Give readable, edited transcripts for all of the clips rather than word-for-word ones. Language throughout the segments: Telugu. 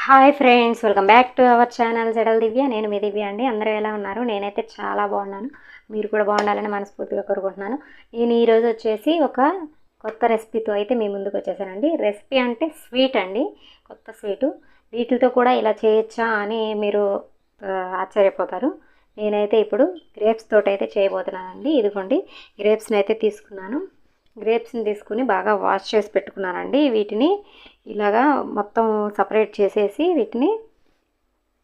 Hi friends, welcome back to our channel Jadaladivya. నేను మీ దివ్య అండి. అందరూ ఎలా ఉన్నారు? నేనైతే చాలా బాగున్నాను. మీరు కూడా బాగుండాలని మనస్ఫూర్తిగా కోరుకుంటున్నాను. నేను ఈరోజు వచ్చేసి ఒక కొత్త రెసిపీతో అయితే మీ ముందుకు వచ్చేసానండి. రెసిపీ అంటే స్వీట్ అండి, కొత్త స్వీటు. వీటితో కూడా ఇలా చేయొచ్చా అని మీరు ఆశ్చర్యపోతారు. నేనైతే ఇప్పుడు గ్రేప్స్ తోటి అయితే చేయబోతున్నానండి. ఇదిగోండి, గ్రేప్స్ని అయితే తీసుకున్నాను. గ్రేప్స్ని తీసుకుని బాగా వాష్ చేసి పెట్టుకున్నానండి. వీటిని ఇలాగా మొత్తం సపరేట్ చేసేసి వీటిని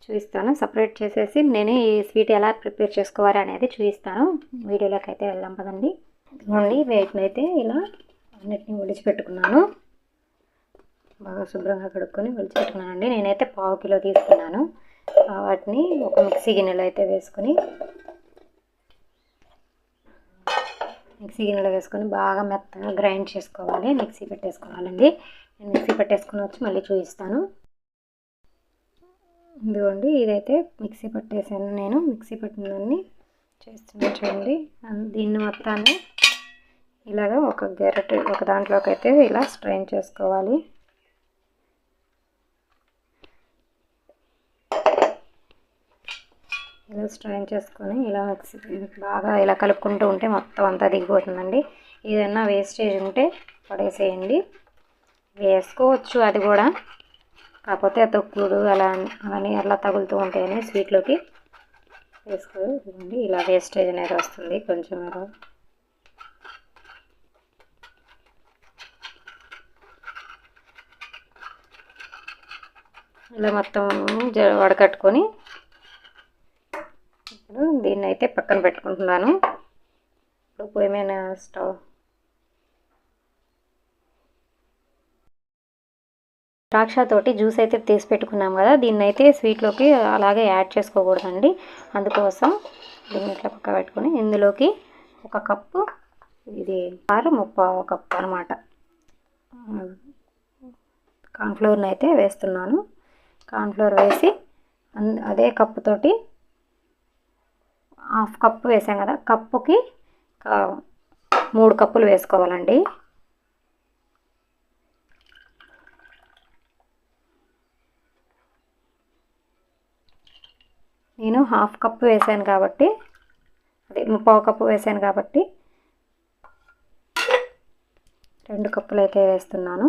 చూపిస్తాను. సపరేట్ చేసేసి నేను ఈ స్వీట్ ఎలా ప్రిపేర్ చేసుకోవాలి అనేది చూపిస్తాను. వీడియోలోకి అయితే వెళ్దాం పదండి. ఇదిగోండి, వీటిని అయితే ఇలా అన్నిటిని ఒలిచిపెట్టుకున్నాను. బాగా శుభ్రంగా కడుక్కొని ఒలిచిపెట్టుకున్నానండి. నేనైతే 1/2 కిలో తీసుకున్నాను. వాటిని ఒక మిక్సీ గిన్నెలో అయితే వేసుకొని బాగా మెత్తగా గ్రైండ్ చేసుకోవాలి. మిక్సీ పెట్టేసుకోవాలండి. నేను మిక్సీ పెట్టేసుకుని వచ్చి మళ్ళీ చూపిస్తాను. ఇదిగోండి, ఇదైతే మిక్సీ పట్టేసాను. నేను మిక్సీ పట్టినదాన్ని చేస్తున్నాను చూడండి. దీన్ని మొత్తాన్ని ఇలాగ ఒక దాంట్లోకి అయితే ఇలా స్ట్రైన్ చేసుకోవాలి. ఇలా స్ట్రైన్ చేసుకొని ఇలా మిక్సీ బాగా ఇలా కలుపుకుంటూ ఉంటే మొత్తం అంతా దిగిపోతుందండి. ఏదైనా వేస్టేజ్ ఉంటే పడేసేయండి. వేసుకోవచ్చు అది కూడా, కాకపోతే తొక్కుడు అలా తగులుతూ ఉంటాయని స్వీట్లోకి వేసుకోండి. ఇలా వేస్టేజ్ అనేది వస్తుంది కొంచెం. ఇలా మొత్తం వడకట్టుకొని ఇప్పుడు దీన్ని అయితే పక్కన పెట్టుకుంటున్నాను. ఇప్పుడు పొయ్యి మీద ద్రాక్షతోటి జ్యూస్ అయితే తీసి పెట్టుకున్నాం కదా, దీన్ని అయితే స్వీట్లోకి అలాగే యాడ్ చేసుకోకూడదండి. అందుకోసం దీన్ని ఇట్లా పక్క పెట్టుకొని ఇందులోకి 1 కప్పు, ఇది 3/4 కప్పు అనమాట, కార్న్ఫ్లోర్ని అయితే వేస్తున్నాను. కార్న్ఫ్లోర్ వేసి అదే కప్పుతోటి 1/2 కప్పు వేసాం కదా, కప్పుకి 3 కప్పులు వేసుకోవాలండి. నేను 1/2 కప్పు వేసాను కాబట్టి, అదే 3/4 కప్పు వేసాను కాబట్టి 2 కప్పులు అయితే వేస్తున్నాను.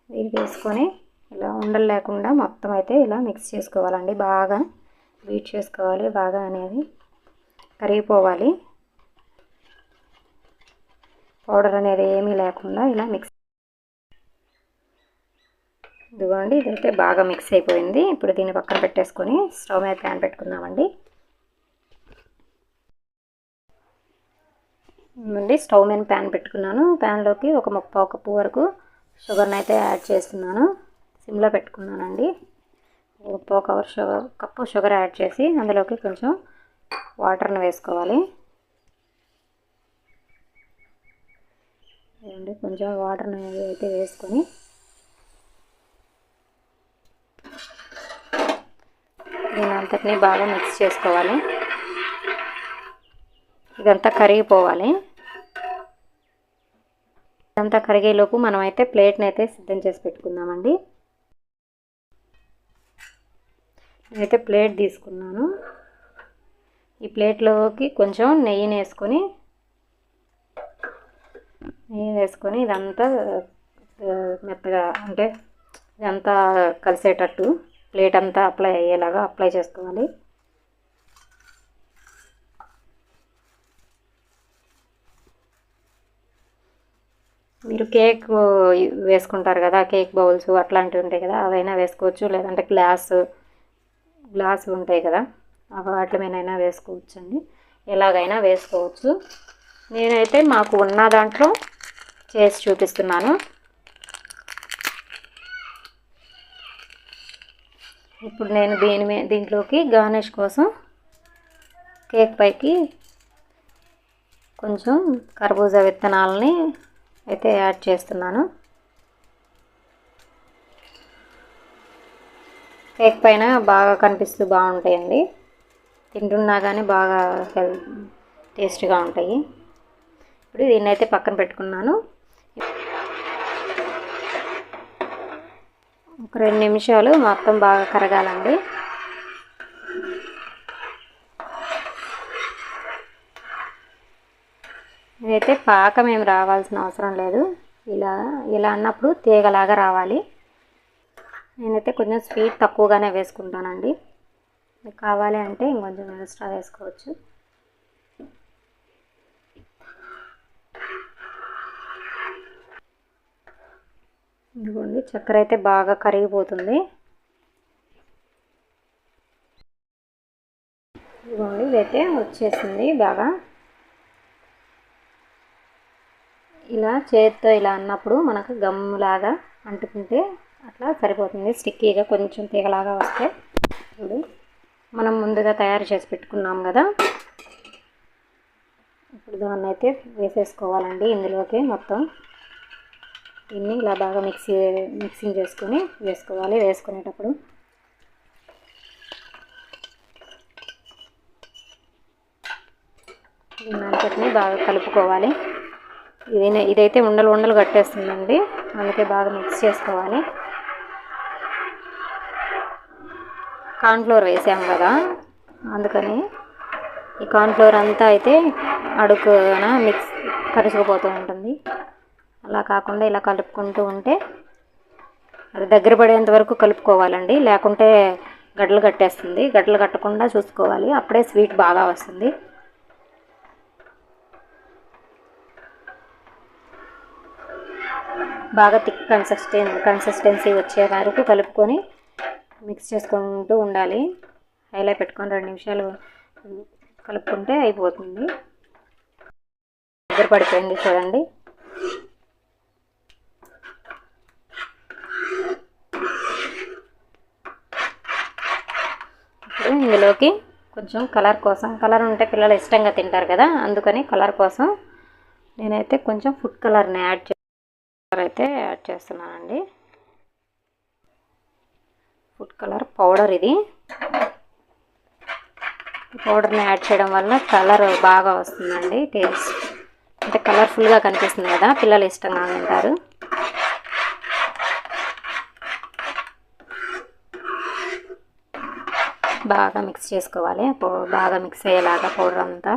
ఇది వేసుకొని ఇలా ఉండలు లేకుండా మొత్తం అయితే ఇలా మిక్స్ చేసుకోవాలండి. బాగా బీట్ చేసుకోవాలి. బాగా అనేది కరిగిపోవాలి. పౌడర్ అనేది ఏమీ లేకుండా ఇలా మిక్స్. ఇదిగోండి, ఇదైతే బాగా మిక్స్ అయిపోయింది. ఇప్పుడు దీన్ని పక్కన పెట్టేసుకొని స్టవ్ మీద ప్యాన్ పెట్టుకుందామండి. స్టవ్ మీద ప్యాన్ పెట్టుకున్నాను. ప్యాన్లోకి ఒక 3/4 కప్పు వరకు షుగర్ని అయితే యాడ్ చేస్తున్నాను. సిమ్లో పెట్టుకున్నానండి. 3/4 కప్పు షుగర్ యాడ్ చేసి అందులోకి కొంచెం వాటర్ని వేసుకోవాలి. కొంచెం వాటర్ని అయితే వేసుకొని దీని అంతటినీ బాగా మిక్స్ చేసుకోవాలి. ఇదంతా కరిగిపోవాలి. ఇదంతా కరిగేలోపు మనం అయితే ప్లేట్ని అయితే సిద్ధం చేసి పెట్టుకుందామండి. నేనైతే ప్లేట్ తీసుకున్నాను. ఈ ప్లేట్లోకి కొంచెం నెయ్యి వేసుకొని ఇదంతా మెత్తగా అంటే ఇదంతా కలిసేటట్టు ప్లేట్ అంతా అప్లై అయ్యేలాగా అప్లై చేసుకోవాలి. మీరు కేక్ వేసుకుంటారు కదా, కేక్ బౌల్స్ అట్లాంటివి ఉంటాయి కదా, అవైనా వేసుకోవచ్చు. లేదంటే గ్లాసు ఉంటాయి కదా, వాటి మీదైనా వేసుకోవచ్చు అండి. ఎలాగైనా వేసుకోవచ్చు. నేనైతే మాకు ఉన్న దాంట్లో చేసి చూపిస్తున్నాను. ఇప్పుడు నేను దీంట్లోకి గార్నిష్ కోసం కేక్ పైకి కొంచెం కర్బూజా విత్తనాలని అయితే యాడ్ చేస్తున్నాను. కేక్ పైన బాగా కనిపిస్తూ బాగుంటాయండి. తింటున్నా కానీ బాగా టేస్ట్గా ఉంటాయి. ఇప్పుడు దీన్ని అయితే పక్కన పెట్టుకున్నాను. ఒక 2 నిమిషాలు మొత్తం బాగా కరగాలండి. ఇదైతే పాకం ఏం రావాల్సిన అవసరం లేదు. ఇలా అన్నప్పుడు తీగలాగా రావాలి. నేనైతే కొంచెం స్వీట్ తక్కువగానే వేసుకుంటానండి. మీకు కావాలి అంటే ఇంకొంచెం ఎక్స్ట్రా వేసుకోవచ్చు. ఇదిగోండి, చక్కెర అయితే బాగా కరిగిపోతుంది. ఇదిగోండి, ఇదైతే వచ్చేసింది బాగా. ఇలా చేతితో ఇలా అన్నప్పుడు మనకు గమ్ములాగా అంటుకుంటే అట్లా సరిపోతుంది. స్టిక్కీగా కొంచెం తీగలాగా వస్తే ఇప్పుడు మనం ముందుగా తయారు చేసి పెట్టుకున్నాం కదా, ఇప్పుడు దాన్ని అయితే వేసేసుకోవాలండి ఇందులోకి. మొత్తం దీన్ని ఇలా బాగా మిక్సింగ్ చేసుకొని వేసుకోవాలి. వేసుకునేటప్పుడు దీన్ని బాగా కలుపుకోవాలి. ఇదైతే ఉండలు కట్టేస్తుందండి, అందుకే బాగా మిక్స్ చేసుకోవాలి. కార్న్ఫ్లోర్ వేసాము కదా, అందుకని ఈ కార్న్ఫ్లోర్ అంతా అయితే అడుగున కరుచుకుపోతూ ఉంటుంది. అలా కాకుండా ఇలా కలుపుకుంటూ ఉంటే అది దగ్గర పడేంత వరకు కలుపుకోవాలండి, లేకుంటే గడ్డలు కట్టేస్తుంది. గడ్డలు కట్టకుండా చూసుకోవాలి, అప్పుడే స్వీట్ బాగా వస్తుంది. బాగా థిక్ కన్సిస్టెన్సీ వచ్చే వరకు కలుపుకొని మిక్స్ చేసుకుంటూ ఉండాలి. హైలో పెట్టుకొని 2 నిమిషాలు కలుపుకుంటే అయిపోతుంది. దగ్గర పడిపోయింది చూడండి. ఇప్పుడు ఇందులోకి కొంచెం కలర్ ఉంటే పిల్లలు ఇష్టంగా తింటారు కదా, అందుకని కలర్ కోసం నేనైతే కొంచెం ఫుడ్ కలర్ని యాడ్ చేస్తున్నానండి. ఫుడ్ కలర్ పౌడర్, ఇది పౌడర్ని యాడ్ చేయడం వల్ల కలర్ బాగా వస్తుందండి. టేస్ట్ అంటే కలర్ఫుల్గా కనిపిస్తుంది కదా, పిల్లలు ఇష్టంగా తింటారు. బాగా మిక్స్ చేసుకోవాలి, బాగా మిక్స్ అయ్యేలాగా పౌడర్ అంతా.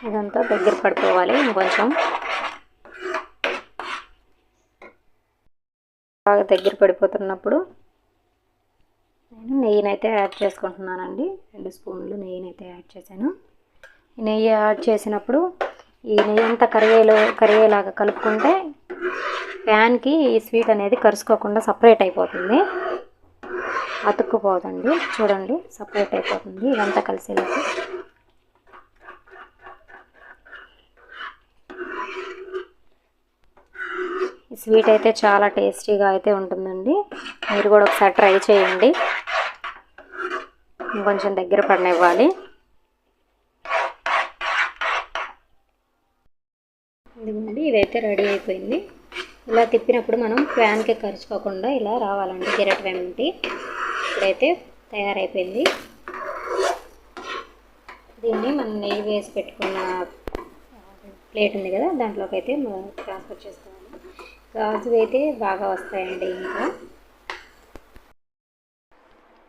ఇదంతా దగ్గర పడిపోవాలి. ఇంకొంచెం బాగా దగ్గర పడిపోతున్నప్పుడు నేను నెయ్యినైతే యాడ్ చేసుకుంటున్నానండి. 2 స్పూన్లు నెయ్యినైతే యాడ్ చేశాను. ఈ నెయ్యి యాడ్ చేసినప్పుడు ఈ నెయ్యి అంతా కరిగేలాగా కలుపుకుంటే ప్యాన్కి ఈ స్వీట్ అనేది కరుసుకోకుండా సపరేట్ అయిపోతుంది, అతుక్కుపోదండి. చూడండి, సపరేట్ అయిపోతుంది ఇదంతా కలిసేలాగా. ఈ స్వీట్ అయితే చాలా టేస్టీగా అయితే ఉంటుందండి. మీరు కూడా ఒకసారి ట్రై చేయండి. ఇంకొంచెం దగ్గర పడనివ్వాలి. ఇదిగోండి, ఇదైతే రెడీ అయిపోయింది. ఇలా తిప్పినప్పుడు మనం ప్యాన్కి కరుచుకోకుండా ఇలా రావాలండి గెరట్ వెంటి. ఇప్పుడైతే తయారైపోయింది. దీన్ని మనం నెయ్యి వేసి పెట్టుకున్న ప్లేట్ ఉంది కదా, దాంట్లోకి అయితే ట్రాన్స్ఫర్ చేసుకోవాలి. గాజు అయితే బాగా వస్తాయండి. ఇంకా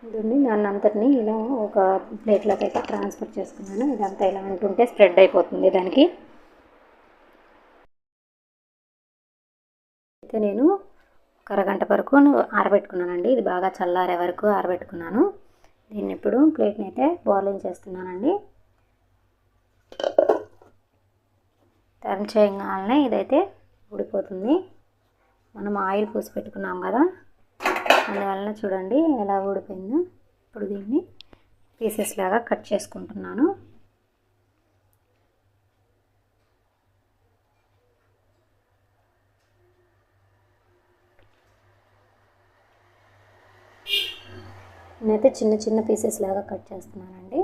దీన్ని దాన్ని అంతటిని ఇలా ఒక ప్లేట్లోకి అయితే ట్రాన్స్ఫర్ చేసుకున్నాను. ఇదంతా ఇలా అంటుంటే స్ప్రెడ్ అయిపోతుంది దానికి. అయితే నేను ఒక అరగంట వరకు ఆరబెట్టుకున్నానండి. ఇది బాగా చల్లారే వరకు ఆరబెట్టుకున్నాను. దీన్ని ఇప్పుడు ప్లేట్ని అయితే బాయిలింగ్ చేస్తున్నానండి. టర్న్ చేయగానే ఇదైతే ఊడిపోతుంది. మనం ఆయిల్ పూసి పెట్టుకున్నాం కదా, అందువలన చూడండి ఎలా ఊడిపోయిందో. ఇప్పుడు దీన్ని పీసెస్ లాగా కట్ చేసుకుంటున్నాను. నేనైతే చిన్న చిన్న పీసెస్ లాగా కట్ చేస్తున్నానండి.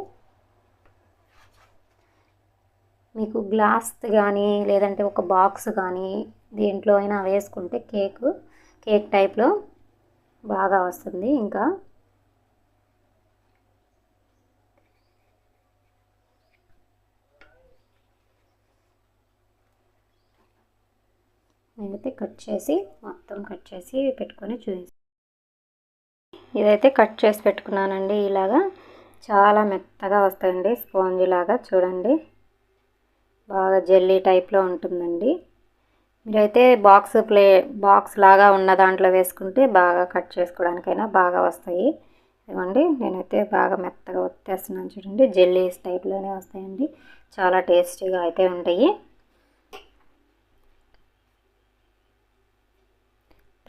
మీకు గ్లాస్ కానీ లేదంటే ఒక బాక్స్ కానీ దేంట్లో అయినా వేసుకుంటే కేక్ టైప్లో బాగా వస్తుంది. ఇంకా నేనైతే మొత్తం కట్ చేసి పెట్టుకొని చూపిస్తాను. ఇదైతే కట్ చేసి పెట్టుకున్నానండి. ఇలాగా చాలా మెత్తగా వస్తాయండి, స్పాంజ్ లాగా. చూడండి, బాగా జెల్లీ టైప్లో ఉంటుందండి. మీరైతే బాక్స్ లాగా ఉన్న దాంట్లో వేసుకుంటే బాగా కట్ చేసుకోవడానికైనా బాగా వస్తాయి. ఇదిగోండి, నేనైతే బాగా మెత్తగా ఒత్తేస్తున్నాను. చూడండి, జెల్లీస్ టైప్లోనే వస్తాయండి. చాలా టేస్టీగా అయితే ఉంటాయి.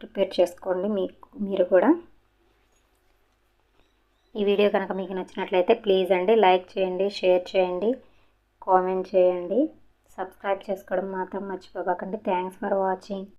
ప్రిపేర్ చేసుకోండి మీరు కూడా. ఈ వీడియో కనుక మీకు నచ్చినట్లయితే ప్లీజ్ అండి లైక్ చేయండి, షేర్ చేయండి, కామెంట్ చేయండి, సబ్స్క్రైబ్ చేసుకోవడం మాత్రం మర్చిపోకండి. Thanks for watching.